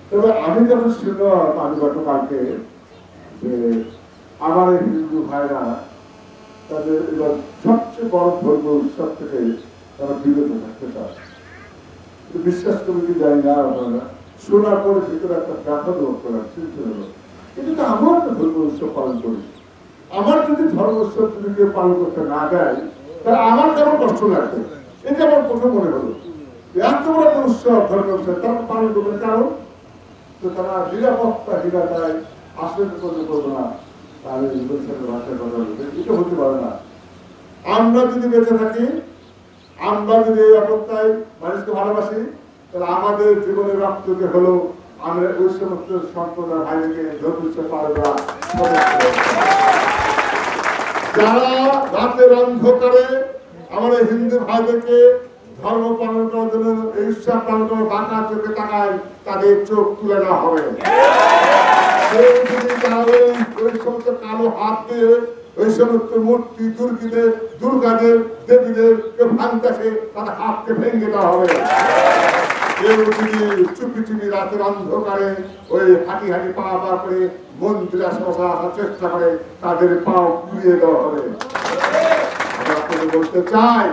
তবে আমি যখন শুনলাম আমি গতকালকে যে আমার এই হিন্দু ভাইরা তাদের এবার সবচেয়ে বড় ধর্ম উৎসব থেকে তারা বিরত থাকতে চায়, বিশ্বাস করে কি জানি না আপনারা, শোনার পরে ভিতরে একটা ব্যথা দূর করার চিন্তা হলো। কিন্তু আমার একটা ধর্ম উৎসব পালন করি, আমার যদি ধর্ম উৎসব যদি কেউ পালন করতে না দেয় তাহলে আমার কেমন কষ্ট লাগবে, এটা আমার প্রথম মনে হলো। এত বড় উৎসব ধর্ম উৎসব তারা পালন করবে, কারণ তো তারা নিরাপত্তাহীনতায় আসলে করবো না, তাহলে ভাষায় কথা বলবে, এটা হতে পারে না। আমরা যদি বেঁচে থাকি, আমরা যদি এই অবস্থায় মানুষকে ভালোবাসি, তাহলে আমাদের জীবনের রক্তকে হলো আমরা ওই সমস্ত সম্প্রদায় ভাইকে ধর্ম উৎসব পালন করা। যারা রাতের অন্ধকারে আমাদের হিন্দু ভাইদেরকে ধর্ম পালন করার জন্য এই উৎসব পালন করার বাঁকা চোখে তাকায়, তাদের চোখ তুলে নেওয়া হবে। ওই সমস্ত কালো হাত দিয়ে ওই সমস্ত মূর্তি দুর্গীদের দুর্গাদের দেবীদের ভাঙতেছে, তাদের হাতকে ভেঙে দেওয়া হবে। কেউ যদি চুপি চুপি রাতের অন্ধকারে ওই হাঁটি হাঁটি পা পা করে মন্দিরে আশেপাশে আসার চেষ্টা করে, তাদের পাও পুড়িয়ে দেওয়া হবে। আপনাদের বলতে চাই,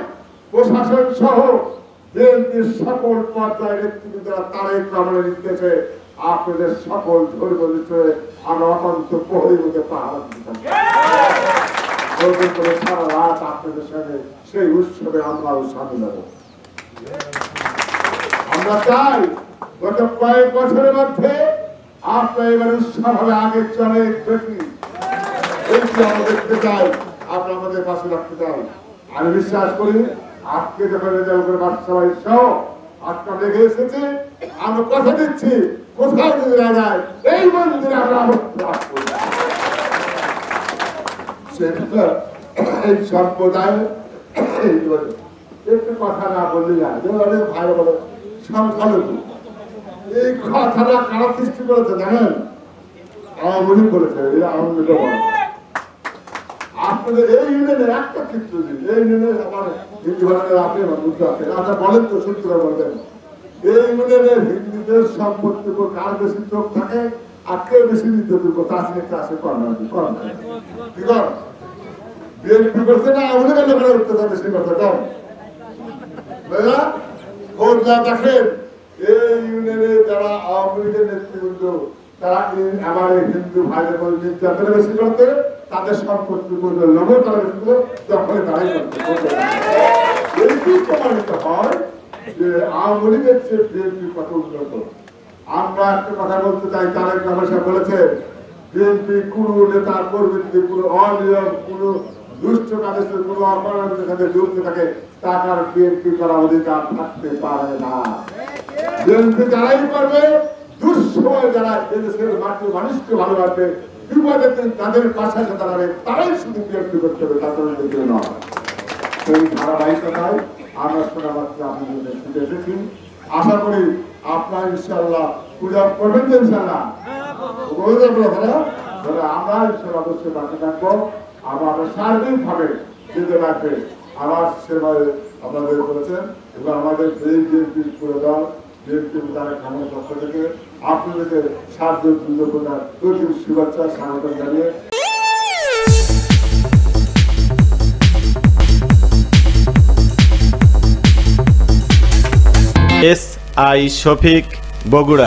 প্রশাসন সহ বিএনপির সকল পর্যায়ের নেতৃবৃন্দরা তারেক রহমানের নির্দেশে আপনাদের সকল ধর্মীয় বিষয়ে আমরা অত্যন্ত প্রহরীর মধ্যে পাহারা দিতে করে সারা রাত আপনাদের সঙ্গে সেই উৎসবে আমরাও সামিল হব। আমরা চাই গত কয়েক বছরের মধ্যে আপনার এবার উৎসব হবে আগের চলে বেশি, এইটি আমরা দেখতে চাই, আপনারা আমাদের পাশে রাখতে চাই। আমি বিশ্বাস করি আজকে যখন রেজাল্ট করে বাদশাবাই সহ আজকে লেগে এসেছে, আমরা কথা দিচ্ছি কোথাও যদি না যায় এই মন্দিরে আমরা সেটা এই সম্প্রদায় একটু কথা না বললে যায়, অনেক ভাই বলে সংখ্যালঘু, এই কথাটা কারা সৃষ্টি করেছে জানেন? আওয়ামী লীগ করেছে। আওয়ামী লীগ আপনাদের এই ইউনিয়নের একটা চিত্র দিন, এই ইউনিয়নের আমার হিন্দু ভাইয়ের আপনি বুঝতে পারছেন, আচ্ছা বলেন তো সত্যি করে বলবেন, এই ইউনিয়নের হিন্দুদের সম্পত্তি কার বেশি চোখ থাকে আর কে বেশি নির্যাতন করতে আসলে চাষে বিএনপি করছে না আওয়ামী লীগের লোকেরা উঠতে বেশি কথা কম দেখেন। এই ইউনিয়নে যারা আওয়ামী লীগের নেতৃবৃন্দ তারা আমার হিন্দু ভাইদের নির্যাতনে বেশি করতে, তাদের সম্পত্তি লোভে তারা বেশি করে দখলে তারাই করতে। এটি প্রমাণিত হয় যে আওয়ামী লীগের চেয়ে বিএনপি কত উন্নত। আমরা একটা কথা বলতে চাই, তারেক রহমান সাহেব বলেছে বিএনপি কোন নেতা কর্মীদের কোন অনিয়ম কোন দুষ্ট কাজের কোন অপরাধের সাথে জড়িত থাকে তার বিএনপি করার অধিকার থাকতে পারে না। বিএনপি যারাই করবে, দুঃসময় যারা এদেশের মাটি মানুষকে ভালোবাসবে, বিপদে তাদের পাশে দাঁড়াবে, তারাই শুধু বিএনপি করতে হবে, তাদের দিকে নয়। সেই ধারাবাহিকতায় আমরা শোনাবাচ্চা আপনাদের ছুটে এসেছি। আশা করি আপনার ইনশাআল্লাহ পূজা করবেন তো ইনশাআল্লাহ, আমরা ইনশাআল্লাহ অবশ্যই বাকি থাকবো। আবার সার্বিকভাবে যেতে লাগবে আমার সেবায় আপনাদের করেছেন এবং আমাদের এই বিএনপির পুরো দল বিএনপি তারেক রহমানের পক্ষ থেকে আপনাদেরকে সাহায্য করার শুভেচ্ছা স্বাগত জানিয়ে SI শফিক, বগুড়া।